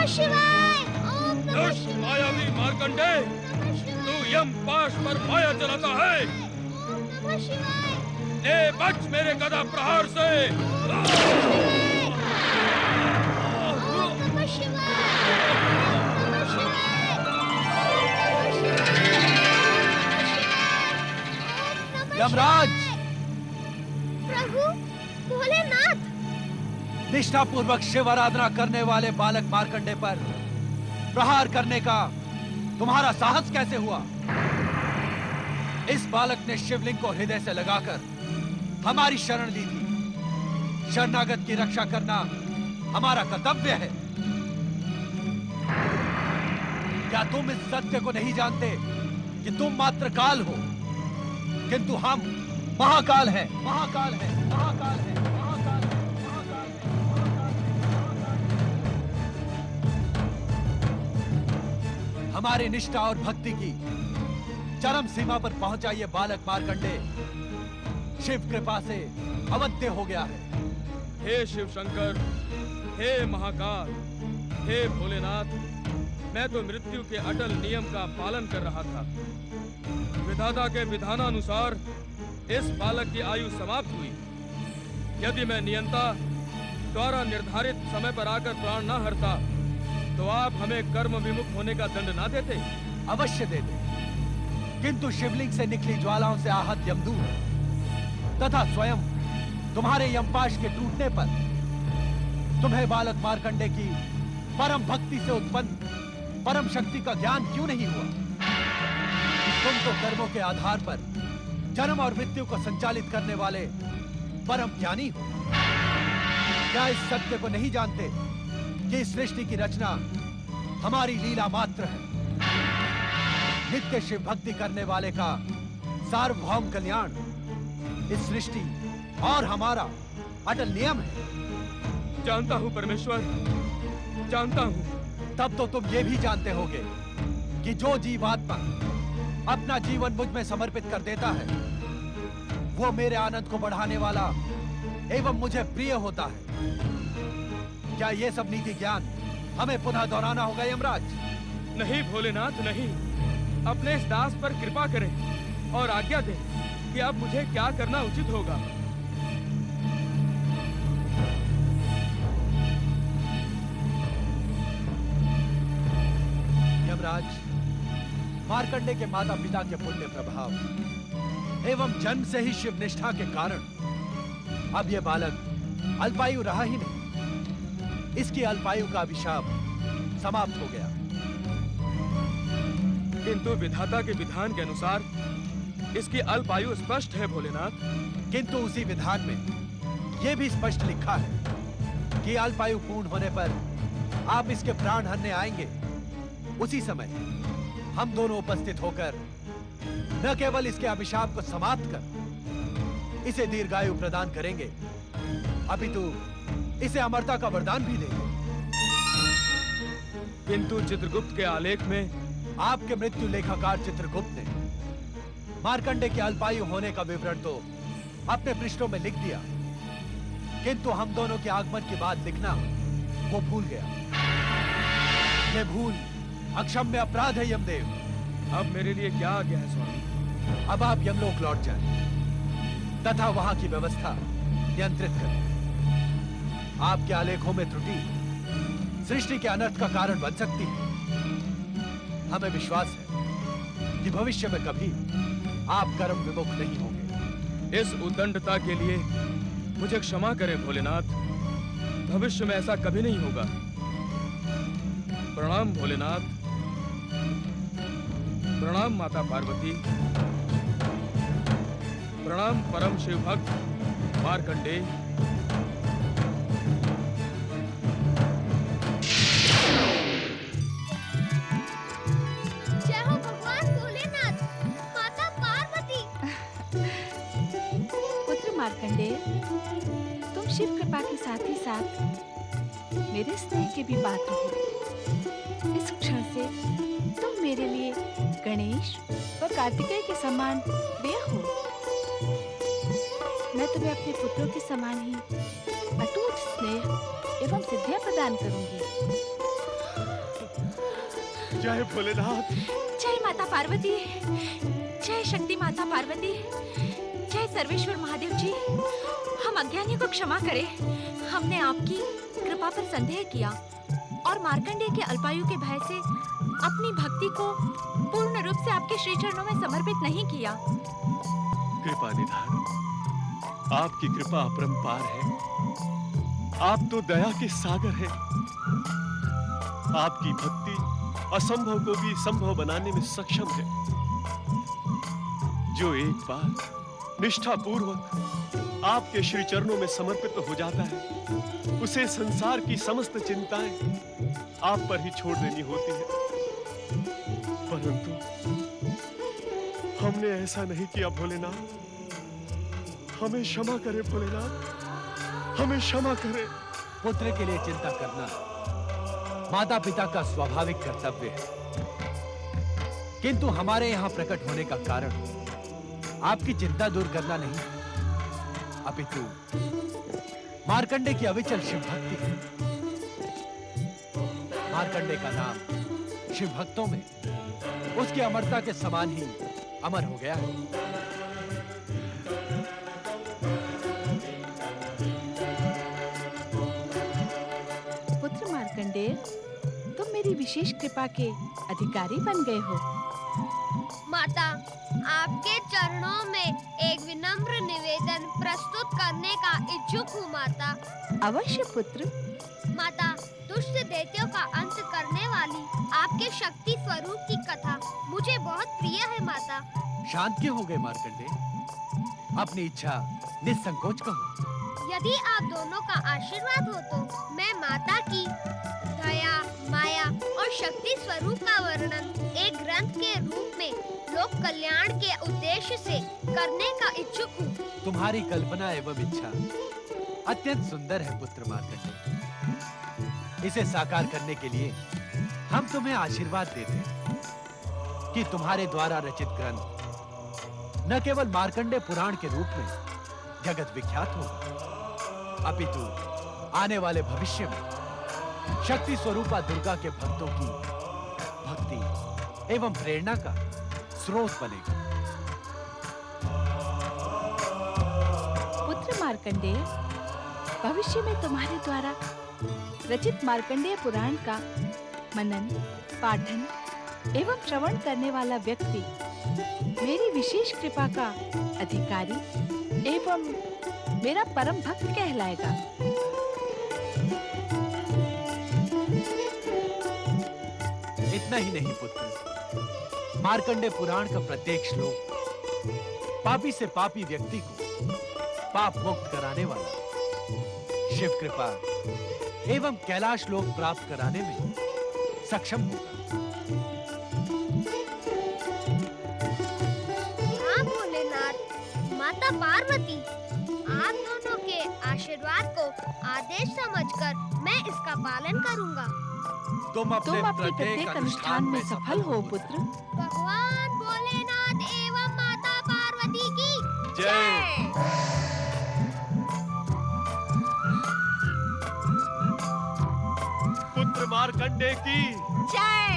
नमः शिवाय। ओम नमः दुष्ट मायावी मार्कंडे, तू यम पाश पर माया चलाता है। ओम नमः शिवाय। ए बच मेरे गदा प्रहार से। ओम नमः शिवाय। ओम नमः शिवाय। यमराज, प्रभु भोलेनाथ, निष्ठापूर्वक शिव आराधना करने वाले बालक मार्कंडे पर प्रहार करने का तुम्हारा साहस कैसे हुआ? इस बालक ने शिवलिंग को हृदय से लगाकर हमारी शरण ली थी। शरणागत की रक्षा करना हमारा कर्तव्य है। क्या तुम इस सत्य को नहीं जानते कि तुम मात्र काल हो, किंतु हम महाकाल हैं, महाकाल हैं, महाकाल हैं, महाकाल हैं, महाकाल हैं। हमारी निष्ठा और भक्ति की चरम सीमा पर पहुंचा ये बालक मार्कंडे शिव कृपा से अवध्य हो गया है। हे शिव शंकर, हे महाकाल, हे भोलेनाथ, मैं तो मृत्यु के अटल नियम का पालन कर रहा था। विधाता के विधानानुसार इस बालक की आयु समाप्त हुई। यदि मैं नियंता द्वारा निर्धारित समय पर आकर प्राण न हरता, तो आप हमें कर्म विमुख होने का दंड ना देते? अवश्य देते, किंतु शिवलिंग से निकली ज्वालाओं से आहत यमदूत तथा स्वयं तुम्हारे यमपाश के टूटने पर तुम्हें बालक मार्कंडे की परम भक्ति से उत्पन्न परम शक्ति का ज्ञान क्यों नहीं हुआ? तुम तो कर्मों के आधार पर जन्म और मृत्यु को संचालित करने वाले परम ज्ञानी हो। क्या इस सत्य को नहीं जानते कि इस सृष्टि की रचना हमारी लीला मात्र है? नित्य शिव भक्ति करने वाले का सार्वभौम कल्याण इस सृष्टि और हमारा अटल नियम है। जानता हूँ परमेश्वर, जानता हूँ। तब तो तुम ये भी जानते होगे कि जो जीवात्मा अपना जीवन मुझ में समर्पित कर देता है, वो मेरे आनंद को बढ़ाने वाला एवं मुझे प्रिय होता है। क्या ये सब नीति ज्ञान हमें पुनः दोहराना होगा यमराज? नहीं भोलेनाथ, नहीं। अपने इस दास पर कृपा करें और आज्ञा दें कि अब मुझे क्या करना उचित होगा। यमराज, मार्कंडे के माता पिता के पुण्य प्रभाव एवं जन्म से ही शिव निष्ठा के कारण अब यह बालक अल्पायु रहा ही नहीं। इसकी अल्पायु का अभिशाप समाप्त हो गया। किंतु विधाता के विधान के अनुसार इसकी अल्पायु स्पष्ट है भोलेनाथ। किंतु उसी विधान में यह भी स्पष्ट लिखा है कि अल्पायु पूर्ण होने पर आप इसके प्राण हरने आएंगे। उसी समय हम दोनों उपस्थित होकर न केवल इसके अभिशाप को समाप्त कर इसे दीर्घायु प्रदान करेंगे, अपितु इसे अमरता का वरदान भी देंगे। किंतु चित्रगुप्त के आलेख में आपके मृत्यु लेखाकार चित्रगुप्त ने मार्कंडे के अल्पायु होने का विवरण तो अपने पृष्ठों में लिख दिया, किंतु हम दोनों के आगमन की बात लिखना वो भूल गया। ये भूल अक्षम्य अपराध है यमदेव। अब मेरे लिए क्या आज्ञा है स्वामी? अब आप यमलोक लौट जाएं तथा वहां की व्यवस्था नियंत्रित करें। आपके आलेखों में त्रुटि सृष्टि के अनर्थ का कारण बन सकती है। हमें विश्वास है कि भविष्य में कभी आप कर्म विमुख नहीं होंगे। इस उद्दंडता के लिए मुझे क्षमा करें भोलेनाथ। भविष्य में ऐसा कभी नहीं होगा। प्रणाम भोलेनाथ। प्रणाम माता पार्वती। प्रणाम परम शिव भक्त मार्कंडे। जय हो भगवान भोलेनाथ, माता पार्वती। पुत्र मार्कंडे, तुम शिव कृपा के साथ ही साथ मेरे स्नेह के भी पात्र हो। इस क्षण से तुम मेरे लिए गणेश व कार्तिकेय के समान प्रिय हो। मैं तुम्हें अपने पुत्रों के समान ही अटूट स्नेह एवं सिद्धियां प्रदान करूंगी। जय भोलेनाथ। जय माता पार्वती, जय शक्ति माता पार्वती, जय सर्वेश्वर महादेव जी। हम अज्ञानी को क्षमा करें। हमने आपकी कृपा पर संदेह किया और मार्कंडेय के अल्पायु के भय से अपनी भक्ति को पूर्ण रूप से आपके श्री चरणों में समर्पित नहीं किया। कृपा निधान, आपकी कृपा अपरंपार है। आप तो दया के सागर हैं। आपकी भक्ति असंभव को भी संभव बनाने में सक्षम है। जो एक बार निष्ठा पूर्वक आपके श्री चरणों में समर्पित हो जाता है, उसे संसार की समस्त चिंताएं आप पर ही छोड़ देनी होती है। परंतु हमने ऐसा नहीं किया भोलेनाथ। हमें क्षमा करे भोलेनाथ, हमें क्षमा करे। पुत्र के लिए चिंता करना माता पिता का स्वाभाविक कर्तव्य है, किंतु हमारे यहां प्रकट होने का कारण आपकी चिंता दूर करना नहीं, अपितु मार्कंडेय की अविचल शिव भक्ति है। मार्कंडेय का नाम शिव भक्तों में उसकी अमरता के समान ही अमर हो गया है। पुत्र मार्कंडेय, तुम मेरी विशेष कृपा के अधिकारी बन गए हो। माता, आपके चरणों में एक विनम्र निवेदन प्रस्तुत करने का इच्छुक हूँ माता। अवश्य पुत्र। माता, दुष्ट दैत्यों का अंत करने वाली आपके शक्ति स्वरूप की कथा मुझे बहुत प्रिय है माता। शांत क्यों हो गए मार्कंडेय? अपनी इच्छा निसंकोच कहो। यदि आप दोनों का आशीर्वाद हो तो मैं माता की दया, माया और शक्ति स्वरूप का वर्णन एक ग्रंथ के रूप में लोक कल्याण के उद्देश्य से करने का इच्छुक हूँ। तुम्हारी कल्पना एवं इच्छा अत्यंत सुंदर है पुत्र मार्कंडेय। इसे साकार करने के लिए हम तुम्हें आशीर्वाद देते हैं कि तुम्हारे द्वारा रचित ग्रंथ न केवल मार्कंडेय पुराण के रूप में जगत विख्यात होगा, अपितु आने वाले भविष्य में शक्ति स्वरूपा दुर्गा के भक्तों की भक्ति एवं प्रेरणा का स्रोत बनेगा। पुत्र मार्कंडेय, भविष्य में तुम्हारे द्वारा रचित मार्कंडेय पुराण का मनन, पाठन एवं श्रवण करने वाला व्यक्ति मेरी विशेष कृपा का अधिकारी एवं मेरा परम भक्त कहलाएगा। इतना ही नहीं पुत्र, मार्कंडेय पुराण का प्रत्येक श्लोक पापी से पापी व्यक्ति को पाप मुक्त कराने वाला, शिव कृपा एवं कैलाश लोक प्राप्त कराने में सक्षम होगा। हाँ भोलेनाथ, माता पार्वती, आप दोनों के आशीर्वाद को आदेश समझकर मैं इसका पालन करूंगा। तुम अपने प्रत्येक अनुष्ठान में सफल हो पुत्र। भगवान भोलेनाथ एवं माता पार्वती की जय। पुत्र मार्कंडेय की जय।